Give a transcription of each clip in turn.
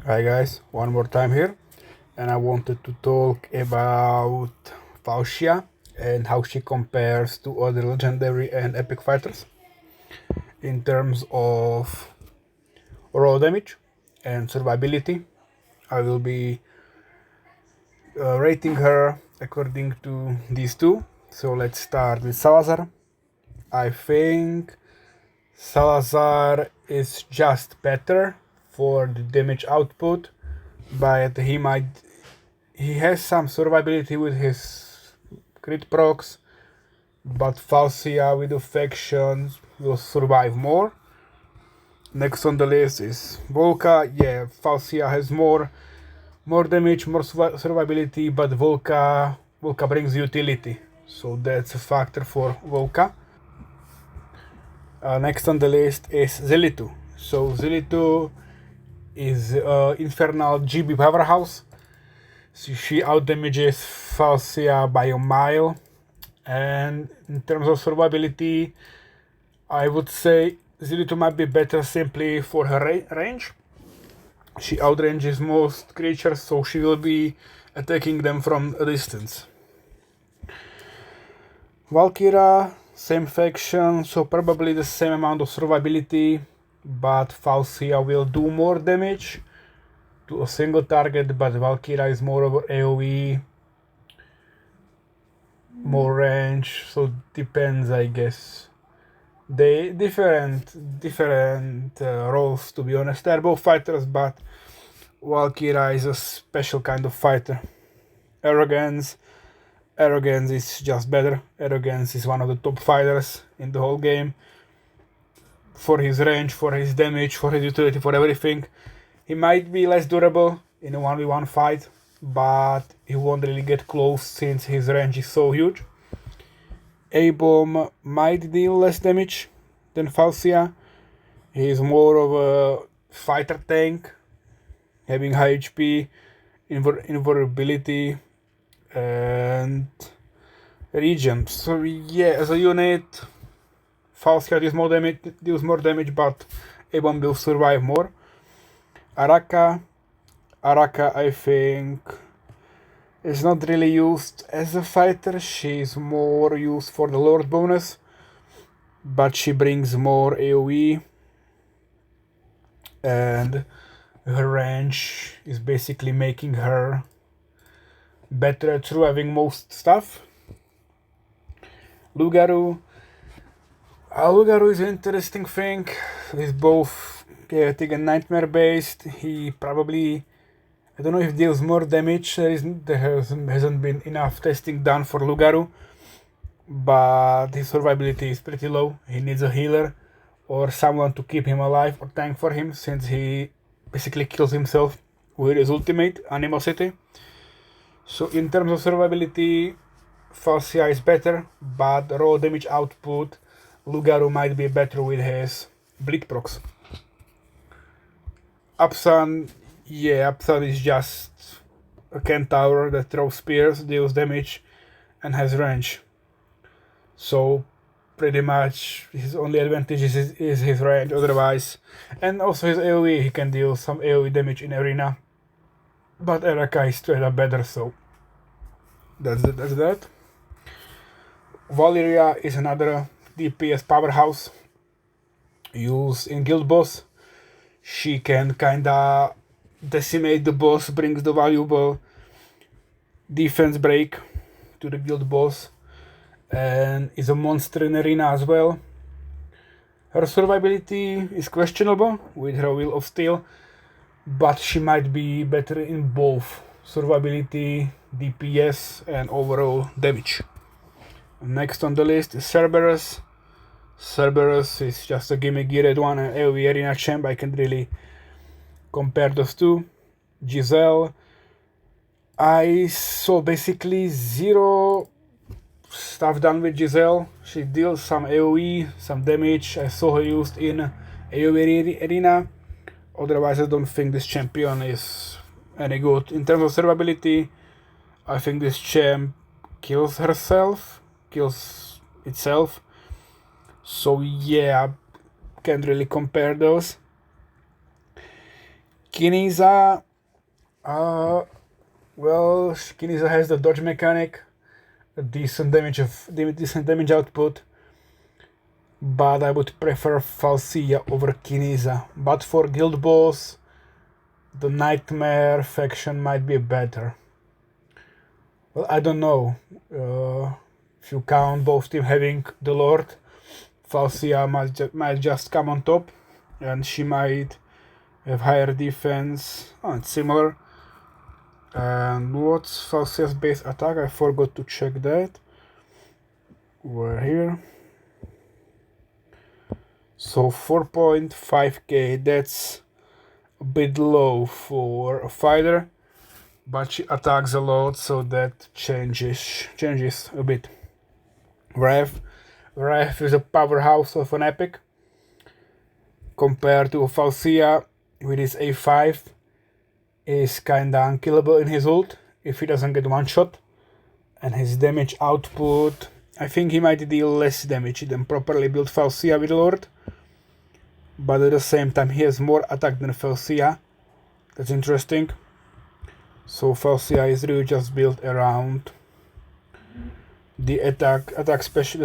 Hi guys, one more time here, and I wanted to talk about Falcia and how she compares to other legendary and epic fighters in terms of raw damage and survivability. I will be rating her according to these two. So let's start with Salazar. I think Salazar is just better for the damage output, but he has some survivability with his crit procs, but Falcia with affections will survive more. Next on the list is Volca. Yeah, Falcia has more damage, more survivability, but Volca brings utility, so that's a factor for Volca. Next on the list is Zelitu. So Zelitu is infernal GB powerhouse. So she outdamages Falcia by a mile, and in terms of survivability, I would say Zelitu might be better simply for her range. She outranges most creatures, so she will be attacking them from a distance. Valkyra, same faction, so probably the same amount of survivability, but Falcia will do more damage to a single target, but Valkyra is more over AoE, more range, so depends, I guess. They different roles, to be honest. They're both fighters, but Valkyra is a special kind of fighter. Arrogance is just better. Arrogance is one of the top fighters in the whole game. For his range, for his damage, for his utility, for everything. He might be less durable in a 1v1 fight, but he won't really get close since his range is so huge. A-Bomb might deal less damage than Falcia. He is more of a fighter tank, having high HP, invulnerability, and regen. So yeah, as a unit, Falcia deals more damage, but A-Bomb will survive more. Araka, I think, is not really used as a fighter. She's more used for the Lord bonus, but she brings more AoE, and her range is basically making her better at surviving most stuff. Lugaru is an interesting thing. He's both chaotic and nightmare based. He probably, I don't know if deals more damage. There hasn't been enough testing done for Lugaru, but his survivability is pretty low. He needs a healer or someone to keep him alive or tank for him, since he basically kills himself with his ultimate, Animosity. So in terms of survivability, Falcia is better, but raw damage output, Lugaru might be better with his bleed procs. Absan is just a centaur that throws spears, deals damage, and has range. So pretty much his only advantage is his range, otherwise, and also his AoE. He can deal some AoE damage in arena, but Araka is straight up better, so that's that. Valeria is another DPS powerhouse used in Guild Boss. She can kinda decimate the boss, brings the valuable defense break to the Guild Boss, and is a monster in arena as well. Her survivability is questionable with her Will of Steel, but she might be better in both survivability, DPS, and overall damage. Next on the list is Cerberus. Cerberus is just a gimmick red one and AoE arena champ. I can't really compare those two. Giselle, I saw basically zero stuff done with Giselle. She deals some AoE, some damage. I saw her used in AoE arena. Otherwise, I don't think this champion is any good. In terms of survivability, I think this champ kills itself. So yeah, can't really compare those. Kineza, well, Kineza has the dodge mechanic, a decent damage output, but I would prefer Falcia over Kineza. But for guild boss, the Nightmare faction might be better. Well, I don't know. If you count both teams having the Lord, Falcia might just come on top, and she might have higher defense. Oh, it's similar. And what's Falcia's base attack? I forgot to check that. We're here. So 4.5k, that's a bit low for a fighter, but she attacks a lot, so that changes a bit. Wrath is a powerhouse of an epic compared to Falcia with his A5 is kinda unkillable in his ult if he doesn't get one shot, and his damage output, I think he might deal less damage than properly built Falcia with Lord, but at the same time he has more attack than Falcia. That's interesting. So Falcia is really just built around the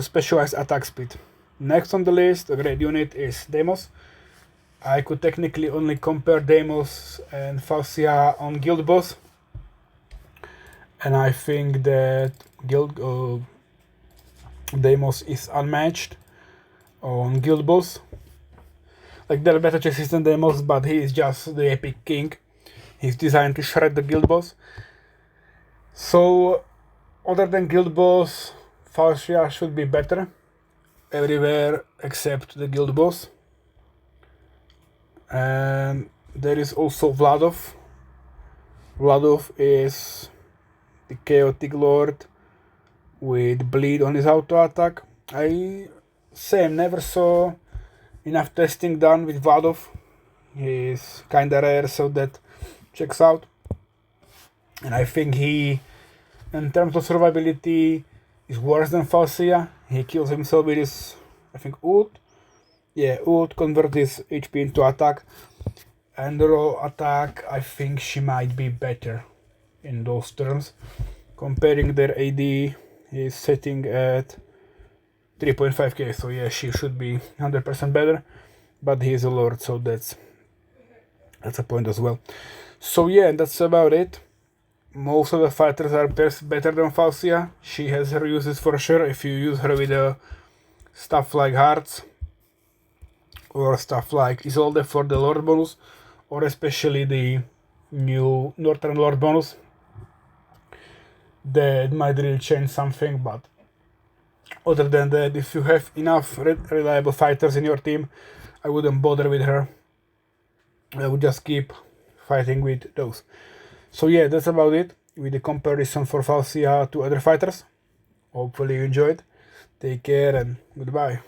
specialized attack speed. Next on the list, a great unit is Deimos. I could technically only compare Deimos and Falcia on guild boss, and I think that Deimos is unmatched on guild boss. Like, there are better chases than Deimos, but he is just the epic king. He's designed to shred the guild boss. So, other than guild boss, Falcia should be better everywhere except the guild boss. And there is also Vladov. Vladov is the chaotic lord with bleed on his auto attack. I never saw enough testing done with Vladov. He's kinda rare, so that checks out. And I think he, in terms of survivability, is worse than Falcia. He kills himself with his, I think, ult. Yeah, ult converts his HP into attack. And the raw attack, I think she might be better in those terms. Comparing their AD, he's sitting at 3.5k, so yeah, she should be 100% better. But he is a lord, so that's a point as well. So yeah, that's about it. Most of the fighters are better than Falcia. She has her uses for sure if you use her with stuff like hearts, or stuff like Isolde for the Lord bonus, or especially the new Northern Lord bonus. That might really change something, but other than that, if you have enough reliable fighters in your team, I wouldn't bother with her. I would just keep fighting with those. So yeah, that's about it with the comparison for Falcia to other fighters. Hopefully you enjoyed. Take care and goodbye.